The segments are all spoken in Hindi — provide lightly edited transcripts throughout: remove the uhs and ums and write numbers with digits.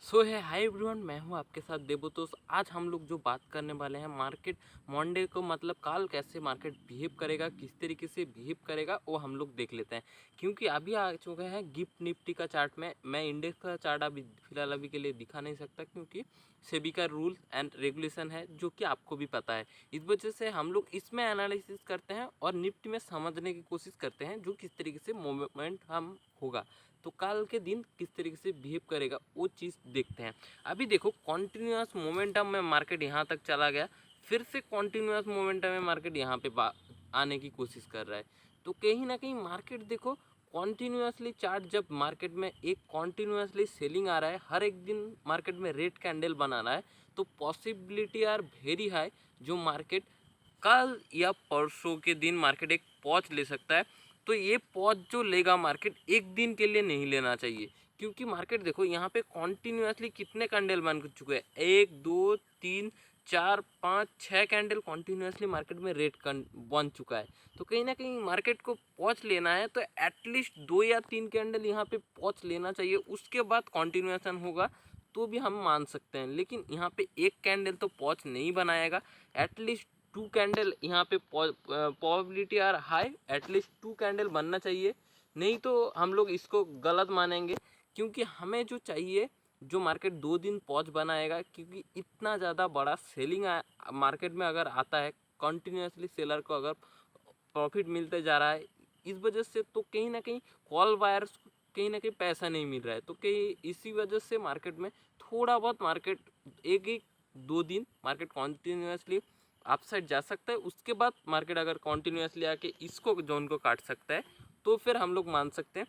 सो है हाय एवरीवन, मैं हूं आपके साथ देवोतोष। आज हम लोग जो बात करने वाले हैं मार्केट मंडे को, मतलब कल कैसे मार्केट बिहेव करेगा, किस तरीके से बिहेव करेगा वो हम लोग देख लेते हैं। क्योंकि अभी आ चुके हैं गिफ्ट निफ्टी का चार्ट में। मैं इंडेक्स का चार्ट अभी फिलहाल अभी के लिए दिखा नहीं सकता, क्योंकि सेबी का रूल एंड रेगुलेशन है जो कि आपको भी पता है। इस वजह से हम लोग इसमें एनालिसिस करते हैं और निफ्टी में समझने की कोशिश करते हैं जो किस तरीके से मूवमेंट हम होगा, तो कल के दिन किस तरीके से बिहेव करेगा वो चीज़ देखते हैं। अभी देखो कॉन्टिन्यूस मोमेंटम में मार्केट यहाँ तक चला गया, फिर से कॉन्टिन्यूस मोमेंटम में मार्केट यहाँ पे आने की कोशिश कर रहा है। तो कहीं ना कहीं मार्केट देखो कॉन्टिन्यूसली चार्ट, जब मार्केट में एक कॉन्टिन्यूसली सेलिंग आ रहा है, हर एक दिन मार्केट में रेड कैंडल बना रहा है, तो पॉसिबिलिटी आर वेरी हाई जो मार्केट कल या परसों के दिन मार्केट एक पॉज ले सकता है। तो ये पॉज जो लेगा मार्केट एक दिन के लिए नहीं लेना चाहिए, क्योंकि मार्केट देखो यहाँ पे कॉन्टिन्यूसली कितने कैंडल बन चुके हैं, 1 2 3 4 5 6 कैंडल कॉन्टिन्यूसली मार्केट में रेट बन चुका है। तो कहीं ना कहीं मार्केट को पॉज लेना है तो एटलीस्ट 2 या 3 कैंडल यहाँ पे पॉज लेना चाहिए, उसके बाद कॉन्टिन्यूएशन होगा तो भी हम मान सकते हैं। लेकिन यहाँ पे एक कैंडल तो पॉज नहीं बनाएगा, एटलीस्ट 2 कैंडल यहाँ पे probability are high, at least 2 candle बनना चाहिए। नहीं तो हम लोग इसको गलत मानेंगे, क्योंकि हमें जो चाहिए, जो मार्केट 2 दिन पॉज बनाएगा, क्योंकि इतना ज़्यादा बड़ा सेलिंग मार्केट में अगर आता है, कंटिन्यूसली सेलर को अगर प्रॉफिट मिलते जा रहा है, इस वजह से तो कहीं ना कहीं कॉल बायर्स कहीं ना कहीं पैसा नहीं मिल रहा है। तो कहीं इसी वजह से मार्केट में थोड़ा बहुत मार्केट एक एक 2 दिन मार्केट कॉन्टिन्यूसली अपसाइड जा सकता है, उसके बाद मार्केट अगर कॉन्टिन्यूसली आके इसको जोन को काट सकता है तो फिर हम लोग मान सकते हैं।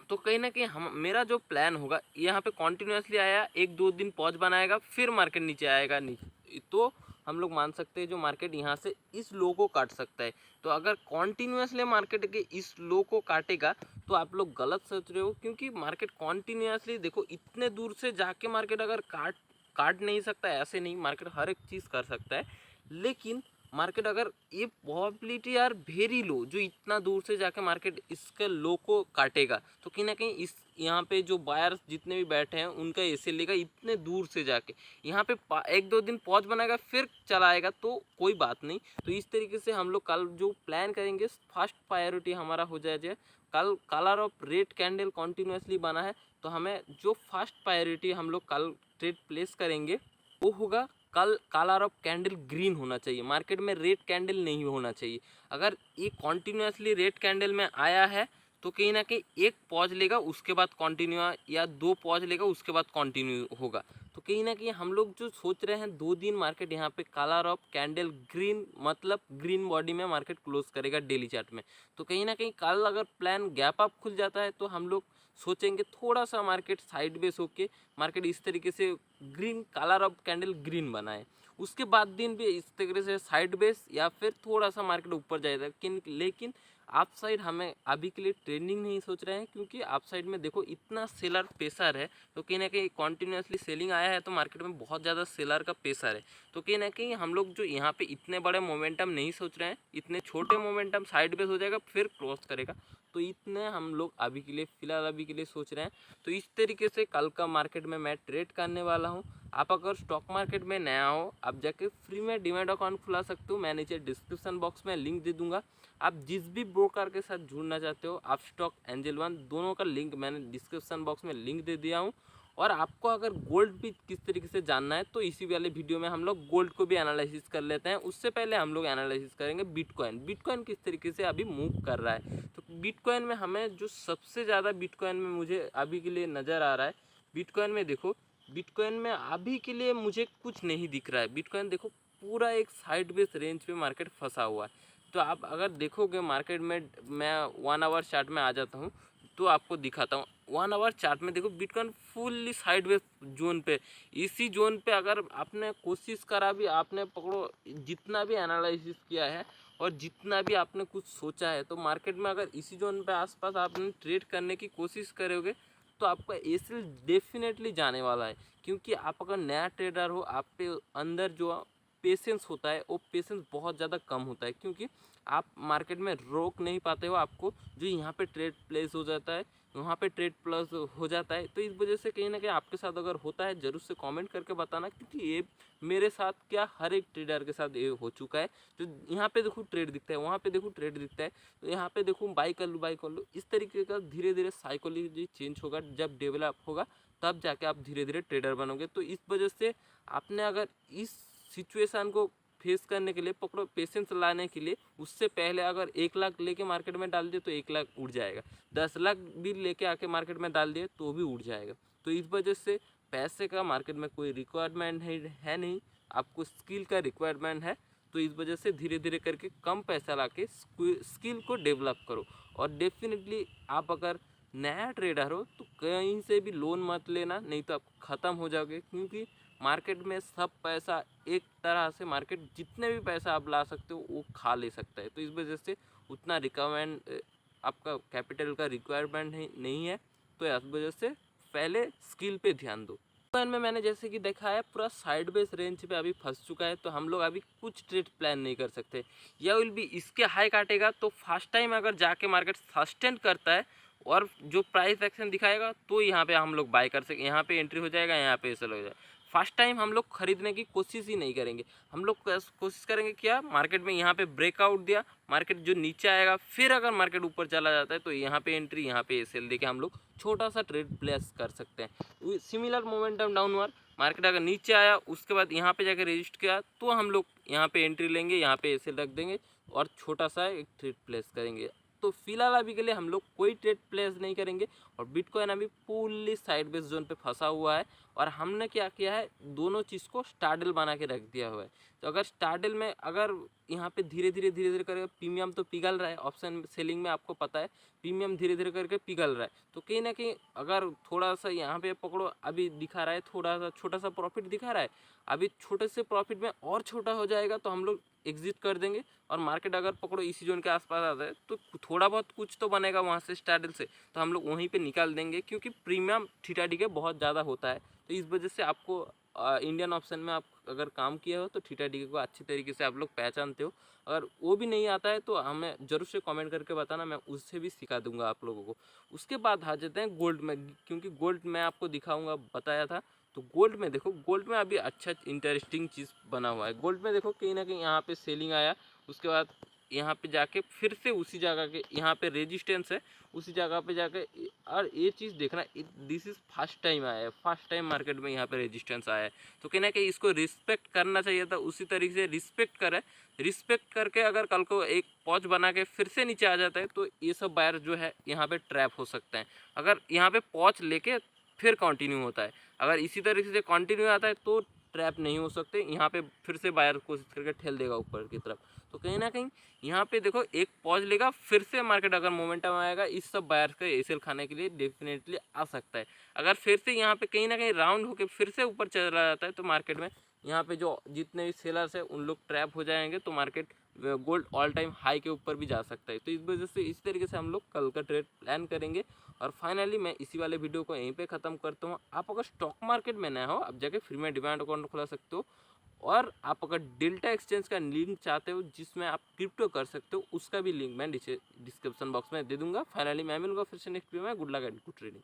तो कहीं ना कहीं हम मेरा जो प्लान होगा, यहाँ पे कॉन्टिन्यूसली आया, 1 2 दिन पॉज बनाएगा, फिर मार्केट नीचे आएगा, नीचे तो हम लोग मान सकते हैं जो मार्केट यहाँ से इस लो को काट सकता है। तो अगर कॉन्टिन्यूसली मार्केट के इस लो को काटेगा तो आप लोग गलत सोच रहे हो, क्योंकि मार्केट कॉन्टिन्यूसली देखो इतने दूर से जाके मार्केट अगर काट काट नहीं सकता है, ऐसे नहीं, मार्केट हर एक चीज़ कर सकता है। लेकिन मार्केट अगर ये प्रोबेबिलिटी आर वेरी लो, जो इतना दूर से जाके मार्केट इसके लो को काटेगा, तो कहीं ना कहीं इस यहाँ पे जो बायर्स जितने भी बैठे हैं उनका ऐसे लेगा इतने दूर से जाके, यहाँ पे 1 2 दिन पॉज बनाएगा फिर चला आएगा, तो कोई बात नहीं। तो इस तरीके से हम लोग कल जो प्लान करेंगे, फर्स्ट प्रायोरिटी हमारा हो जाए कल colour of red candle continuously बना है, तो हमें जो फर्स्ट प्रायोरिटी हम लोग कल ट्रेड प्लेस करेंगे वो होगा, कल कलर ऑफ कैंडल ग्रीन होना चाहिए, मार्केट में रेड कैंडल नहीं होना चाहिए। अगर ये कॉन्टिन्यूसली रेड कैंडल में आया है तो कहीं ना कहीं एक पॉज लेगा, उसके बाद कंटिन्यू, या 2 पॉज लेगा उसके बाद कंटिन्यू होगा। तो कहीं ना कहीं हम लोग जो सोच रहे हैं 2 दिन मार्केट यहाँ पे कलर ऑफ कैंडल ग्रीन, मतलब ग्रीन बॉडी में मार्केट क्लोज करेगा डेली चार्ट में। तो कहीं ना कहीं कल अगर प्लान गैप अप खुल जाता है तो हम लोग सोचेंगे थोड़ा सा मार्केट साइड बेस होके मार्केट इस तरीके से green colour of candle green बनाए, उसके बाद दिन भी इस तरीके से साइड बेस या फिर थोड़ा सा मार्केट ऊपर जाएगा। लेकिन आप साइड हमें अभी के लिए ट्रेंडिंग नहीं सोच रहे हैं, क्योंकि आप साइड में देखो इतना सेलर प्रेशर है, तो कहीं ना कहीं कॉन्टिन्यूसली सेलिंग आया है तो मार्केट में बहुत ज़्यादा सेलर का प्रेशर है। तो कहीं ना कहीं हम लोग जो यहाँ पे इतने बड़े मोमेंटम नहीं सोच रहे हैं, इतने छोटे मोमेंटम साइड बेस हो जाएगा फिर क्रॉस करेगा, तो इतने हम लोग अभी के लिए फ़िलहाल अभी के लिए सोच रहे हैं। तो इस तरीके से कल का मार्केट में मैं ट्रेड करने वाला हूँ। आप अगर स्टॉक मार्केट में नया हो, आप जाके फ्री में डीमैट अकाउंट खुला सकते हो, मैं नीचे डिस्क्रिप्शन बॉक्स में लिंक दे दूंगा। आप जिस भी ब्रोकर के साथ जुड़ना चाहते हो, आप स्टॉक एंजल वन, दोनों का लिंक मैंने डिस्क्रिप्शन बॉक्स में लिंक दे दिया हूँ। और आपको अगर गोल्ड भी किस तरीके से जानना है तो इसी वाले वीडियो में हम लोग गोल्ड को भी एनालिसिस कर लेते हैं। उससे पहले हम लोग एनालिसिस करेंगे बिटकॉइन, बिटकॉइन किस तरीके से अभी मूव कर रहा है। तो बिटकॉइन में हमें जो सबसे ज़्यादा बिटकॉइन में मुझे अभी के लिए नज़र आ रहा है, बिटकॉइन में देखो, बिटकॉइन में अभी के लिए मुझे कुछ नहीं दिख रहा है। बिटकॉइन देखो पूरा एक साइड बेस रेंज पे मार्केट फंसा हुआ है। तो आप अगर देखोगे मार्केट में, मैं 1 आवर चार्ट में आ जाता हूँ तो आपको दिखाता हूँ। 1 आवर चार्ट में देखो बिटकॉइन फुल्ली साइडवेज जोन पे, इसी जोन पे अगर आपने कोशिश करा भी, आपने पकड़ो जितना भी एनालिसिस किया है और जितना भी आपने कुछ सोचा है, तो मार्केट में अगर इसी जोन पे आसपास आपने ट्रेड करने की कोशिश करोगे तो आपका एसीएल डेफिनेटली जाने वाला है। क्योंकि आप अगर नया ट्रेडर हो, आप पे अंदर जो पेशेंस होता है वो पेशेंस बहुत ज़्यादा कम होता है, क्योंकि आप मार्केट में रोक नहीं पाते हो आपको, जो यहाँ पे ट्रेड प्लेस हो जाता है वहाँ पे ट्रेड प्लस हो जाता है। तो इस वजह से कहीं ना कहीं आपके साथ अगर होता है ज़रूर से कमेंट करके बताना, क्योंकि ये मेरे साथ क्या हर एक ट्रेडर के साथ ये हो चुका है। तो यहाँ पे देखो ट्रेड दिखता है, वहाँ पे देखो ट्रेड दिखता है, तो यहाँ पे देखो बाई कर लो बाई कर लो। इस तरीके का धीरे धीरे साइकोलॉजी चेंज होगा, जब डेवलप होगा तब जाके आप धीरे धीरे ट्रेडर बनोगे। तो इस वजह से आपने अगर इस सिचुएशन को फेस करने के लिए, पकड़ो पेशेंस लाने के लिए, उससे पहले अगर 1 लाख लेके मार्केट में डाल दिए तो 1 लाख उड़ जाएगा, 10 लाख भी लेके आके मार्केट में डाल दिए तो भी उड़ जाएगा। तो इस वजह से पैसे का मार्केट में कोई रिक्वायरमेंट है नहीं, आपको स्किल का रिक्वायरमेंट है। तो इस वजह से धीरे धीरे करके कम पैसा ला के स्किल को डेवलप करो। और डेफिनेटली आप अगर नया ट्रेडर हो तो कहीं से भी लोन मत लेना, नहीं तो आप ख़त्म हो जाओगे। क्योंकि मार्केट में सब पैसा एक तरह से, मार्केट जितने भी पैसा आप ला सकते हो वो खा ले सकता है। तो इस वजह से उतना रिक्वायरमेंट, आपका कैपिटल का रिक्वायरमेंट नहीं है। तो इस वजह से पहले स्किल पे ध्यान दो। में मैंने जैसे कि देखा है पूरा साइडवेज रेंज पे अभी फंस चुका है, तो हम लोग अभी कुछ ट्रेड प्लान नहीं कर सकते। या विल भी इसके हाई काटेगा तो फर्स्ट टाइम अगर जाके मार्केट सस्टेन करता है और जो प्राइस एक्शन दिखाएगा तो यहाँ पे हम लोग बाय कर सकें, यहाँ पे एंट्री हो जाएगा, यहाँ पे सेल हो जाएगा। फर्स्ट टाइम हम लोग खरीदने की कोशिश ही नहीं करेंगे। हम लोग कोशिश करेंगे क्या, मार्केट में यहाँ पे ब्रेकआउट दिया, मार्केट जो नीचे आएगा, फिर अगर मार्केट ऊपर चला जाता है तो यहाँ पे एंट्री, यहाँ पे सेल देके हम लोग छोटा सा ट्रेड प्लेस कर सकते हैं। सिमिलर मोमेंटम डाउनवर्ड, मार्केट अगर नीचे आया उसके बाद यहाँ पे जाकर रजिस्ट किया तो हम लोग यहाँ पे एंट्री लेंगे, यहाँ पे सेल रख देंगे और छोटा सा एक ट्रेड प्लेस करेंगे। तो फिलहाल अभी के लिए हम लोग कोई ट्रेड प्लेस नहीं करेंगे। और बिटकॉइन अभी फुल्ली साइडवेज जोन पे फंसा हुआ है और हमने क्या किया है, दोनों चीज़ को स्टार्डल बना के रख दिया हुआ है। तो अगर स्टार्डल में अगर यहाँ पे धीरे धीरे करके प्रीमियम तो पिघल रहा है, ऑप्शन सेलिंग में आपको पता है प्रीमियम धीरे धीरे करके पिघल रहा है। तो कहीं ना कहीं अगर थोड़ा सा यहाँ पे पकड़ो, अभी दिखा रहा है थोड़ा सा छोटा सा प्रॉफिट दिखा रहा है, अभी छोटे से प्रॉफिट में और छोटा हो जाएगा तो हम लोग एग्जिट कर देंगे। और मार्केट अगर पकड़ो इसी जोन के आसपास आता है तो थोड़ा बहुत कुछ तो बनेगा वहाँ से स्टार्डल से, तो हम लोग वहीं पे निकाल देंगे। क्योंकि प्रीमियम थीटा डी के बहुत ज़्यादा होता है, तो इस वजह से आपको इंडियन ऑप्शन में आप अगर काम किया हो तो थीटा डी को अच्छी तरीके से आप लोग पहचानते हो। अगर वो भी नहीं आता है तो हमें ज़रूर से कमेंट करके बताना, मैं उससे भी सिखा दूंगा आप लोगों को। उसके बाद आ जाते हैं गोल्ड में, क्योंकि गोल्ड मैं आपको दिखाऊंगा बताया था। तो गोल्ड में देखो, गोल्ड में अभी अच्छा इंटरेस्टिंग चीज़ बना हुआ है। गोल्ड में देखो कहीं ना कहीं यहाँ पे सेलिंग आया, उसके बाद यहाँ पे जाके फिर से उसी जगह के यहाँ पे रेजिस्टेंस है, उसी जगह पे जाके। और ये चीज़ देखना, दिस इज़ फर्स्ट टाइम आया है, फर्स्ट टाइम मार्केट में यहाँ पे रेजिस्टेंस आया है। तो कहना कि इसको रिस्पेक्ट करना चाहिए था, उसी तरीके से रिस्पेक्ट करे। रिस्पेक्ट करके अगर कल को एक पॉच बना के फिर से नीचे आ जाता है तो ये सब बायर जो है यहाँ पे ट्रैप हो सकते हैं। अगर यहाँ पे पॉच लेके फिर कंटिन्यू होता है, अगर इसी तरीके से कंटिन्यू आता है तो ट्रैप नहीं हो सकते, यहाँ पे फिर से बायर कोशिश करके ठेल देगा ऊपर की तरफ। तो कहीं ना कहीं यहाँ पे देखो एक पॉज लेगा, फिर से मार्केट अगर मोमेंटम आएगा, इस सब बायर का एसेल खाने के लिए डेफिनेटली आ सकता है। अगर फिर से यहाँ पे कहीं ना कहीं राउंड होकर फिर से ऊपर चला जाता है तो मार्केट में यहाँ पे जो जितने भी सेलर्स हैं उन लोग ट्रैप हो जाएंगे, तो market gold all time high के ऊपर भी जा सकता है। तो इस वजह से इस तरीके से हम लोग कल का ट्रेड प्लान करेंगे। और फाइनली मैं इसी वाले वीडियो को यहीं पे ख़त्म करता हूँ। आप अगर स्टॉक मार्केट में नए हो, आप जाके फ्री में डिमैट अकाउंट खुला सकते हो। और आप अगर डेल्टा एक्सचेंज का लिंक चाहते हो जिसमें आप क्रिप्टो कर सकते हो, उसका भी लिंक मैं डिस्क्रिप्शन बॉक्स में दे दूंगा। फाइनली मैं मिलूंगा फिर से नेक्स्ट वीडियो में। Good luck and good trading.